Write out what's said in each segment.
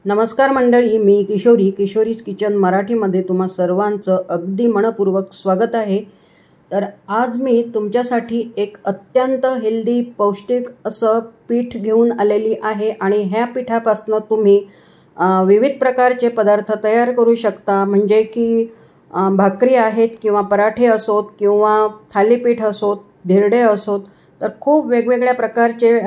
नमस्कार मंडळी, मी किशोरीज किचन मराठीमध्ये तुम्हा सर्वांचं अगदी मनपूर्वक स्वागत आहे। तर आज मी तुमच्यासाठी एक अत्यंत हेल्दी पौष्टिक असं पीठ घेऊन आलेली आहे आणि ह्या पिठापासून तुम्ही विविध प्रकारचे पदार्थ तयार करू शकता। म्हणजे की भाकरी आहेत किंवा पराठे असोत किंवा थालीपीठ असोत, धिरडे असोत, तर खूप वेगवेगळ्या प्रकारचे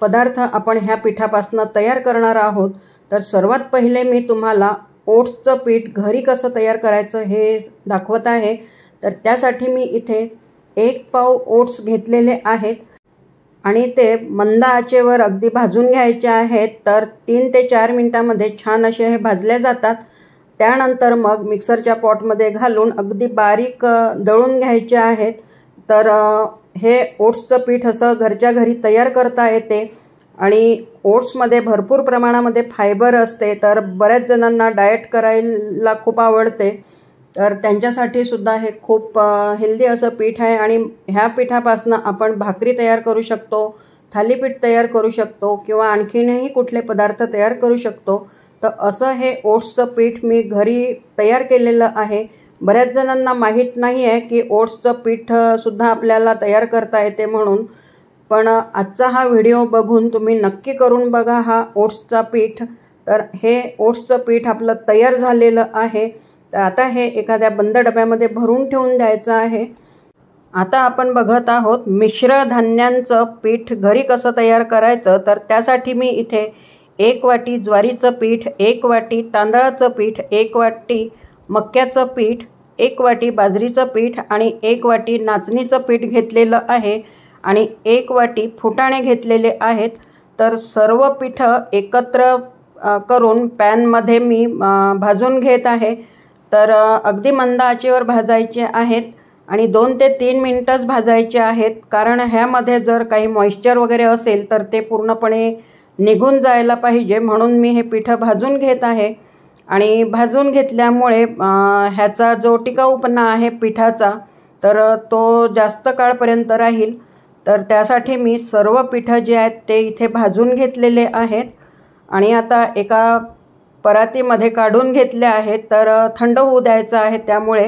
पदार्थ आपण ह्या पिठापासून तयार करणार आहोत। तर सर्वात पहिले मी तुम्हाला ओट्सचं पीठ घरी कसं तयार करायचं हे दाखवत आहे। तर त्यासाठी मी इथे 1 पाव ओट्स घेतलेले आहेत आणि ते मंद आचेवर अगदी भाजून घ्यायचे आहेत। तर 3 ते 4 मिनिटांमध्ये छान असे हे भाजले जातात। त्यानंतर मग मिक्सरच्या पॉटमध्ये घालून अगदी बारीक दळून घ्यायचे आहेत। तर हे ओट्सचं पीठ असं घरच्या घरी तयार करता येते आणि ओट्समध्ये भरपूर प्रमाणामध्ये फायबर असते। तर बऱ्याच जणांना डाएट करायला खूप आवडते, तर त्यांच्यासाठी सुद्धा हे खूप हेल्दी असं पीठ आहे आणि ह्या पिठापासून आपण भाकरी तयार करू शकतो, थालीपीठ तयार करू शकतो किंवा आणखीनही कुठले पदार्थ तयार करू शकतो। तर असं हे ओट्सचं पीठ मी घरी तयार केलेलं आहे। बऱ्याच जणांना माहीत नाही आहे की ओट्सचं पीठ सुद्धा आपल्याला तयार करता येते म्हणून, पण आजचा हा व्हिडिओ बघून तुम्ही नक्की करून बघा हा ओट्सचा पीठ। तर हे ओट्सचं पीठ आपलं तयार झालेलं आहे। तर आता हे एखाद्या बंद डब्यामध्ये भरून ठेवून द्यायचं आहे। आता आपण बघत आहोत मिश्र धान्यांचं पीठ घरी कसं तयार करायचं। तर त्यासाठी मी इथे 1 वाटी ज्वारीचं पीठ, 1 वाटी तांदळाचं पीठ, 1 वाटी मक्याचं पीठ, 1 वाटी बाजरीचं पीठ आणि 1 वाटी नाचणीचं पीठ घेतलेलं आहे आणि 1 वाटी फुटाणे घेतलेले आहेत। तर सर्व पीठ एकत्र करून पॅनमध्ये मी भाजून घेत आहे। तर अगदी मंद आचेवर भाजायचे आहेत आणि 2 ते 3 मिनिटच भाजायचे आहेत, कारण ह्यामध्ये जर काही मॉइश्चर वगैरे असेल तर ते पूर्णपणे निघून जायला पाहिजे, म्हणून मी हे पीठ भाजून घेत आहे। आणि भाजून घेतल्यामुळे ह्याचा जो टिकाऊपणा आहे पिठाचा तर तो जास्त काळपर्यंत राहील। तर त्यासाठी मी सर्व पिठं जे आहेत ते इथे भाजून घेतलेले आहेत आणि आता एका परातीमध्ये काढून घेतले आहेत। तर थंड होऊ द्यायचं आहे, त्यामुळे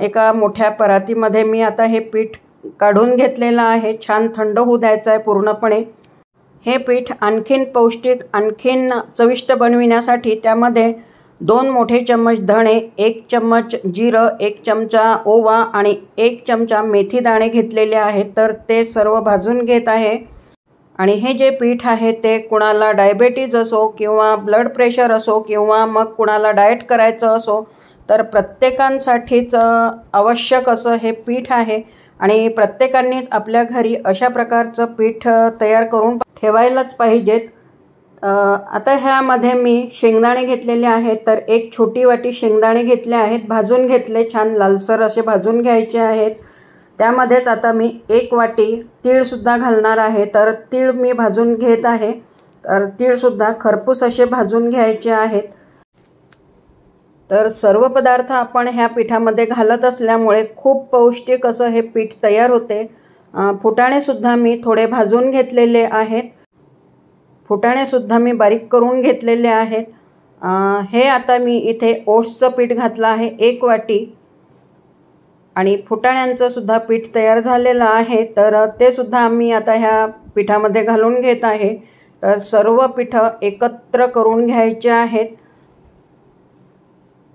एका मोठ्या परातीमध्ये मी आता हे पीठ काढून घेतलेलं आहे। छान थंड होऊ द्यायचं आहे पूर्णपणे। हे पीठ आणखीन पौष्टिक, आणखीन चविष्ट बनविण्यासाठी त्यामध्ये 2 मोठे चम्मच धणे, 1 चम्मच जिरं, 1 चमचा ओवा आणि 1 चमचा मेथी दाणे घेतलेले आहेत। तर ते सर्व भाजून घेत आहे आणि हे जे पीठ आहे ते कुणाला डायबिटीज असो किंवा ब्लड प्रेशर असो किंवा मग कुणाला डाएट करायचं असो, तर प्रत्येकांसाठीच आवश्यक असं हे पीठ आहे आणि प्रत्येकांनीच आपल्या घरी अशा प्रकारचं पीठ तयार करून ठेवायलाच पाहिजेत। आता ह्यामध्ये मी शेंगदाणे घेतलेले आहेत। तर 1 छोटी वाटी शेंगदाणे घेतले आहेत, भाजून घेतले, छान लालसर असे भाजून घ्यायचे आहेत। त्यामध्येच आता मी 1 वाटी तीळसुद्धा घालणार आहे। तर तीळ मी भाजून घेत आहे। तर तीळसुद्धा खरपूस असे भाजून घ्यायचे आहेत। तर सर्व पदार्थ आपण ह्या पिठामध्ये घालत असल्यामुळे खूप पौष्टिक असं हे पीठ तयार होते। फुटाणेसुद्धा मी थोडे भाजून घेतलेले आहेत, फुटाणेसुद्धा मी बारीक करून घेतलेले आहेत। हे आता मी इथे ओट्सचं पीठ घातलं आहे 1 वाटी आणि फुटाण्यांचं सुद्धा पीठ तयार झालेलं आहे। तर ते सुद्धा मी आता ह्या पिठामध्ये घालून घेत आहे। तर सर्व पिठं एकत्र करून घ्यायचे आहेत।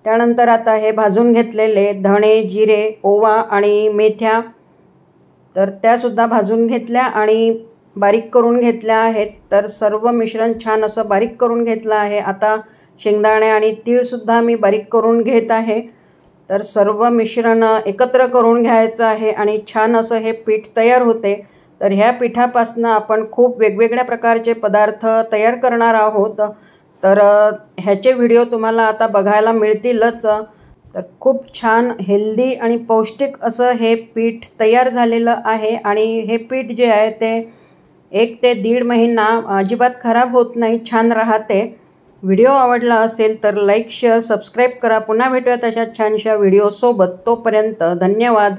त्यानंतर आता हे भाजून घेतलेले धणे, जिरे, ओवा आणि मेथ्या, तर त्यासुद्धा भाजून घेतल्या आणि बारीक करून घेतल्या आहेत। तर सर्व मिश्रण छान असं बारीक करून घेतलं आहे। आता शेंगदाणे आणि तीळसुद्धा मी बारीक करून घेत आहे। तर सर्व मिश्रण एकत्र करून घ्यायचं आहे आणि छान असं हे पीठ तयार होते। तर ह्या पिठापासून आपण खूप वेगवेगळ्या प्रकारचे पदार्थ तयार करणार आहोत। तर ह्याचे व्हिडिओ तुम्हाला आता बघायला मिळतीलच। तर खूप छान हेल्दी आणि पौष्टिक असं हे पीठ तयार झालेलं आहे आणि हे पीठ जे आहे ते 1 ते 1.5 महिना अजिबात खराब होत नाही, छान राहते। व्हिडिओ आवडला असेल तर लाईक, शेअर, सबस्क्राईब करा। पुन्हा भेटूयात अशा छानशा व्हिडिओसोबत। तोपर्यंत धन्यवाद।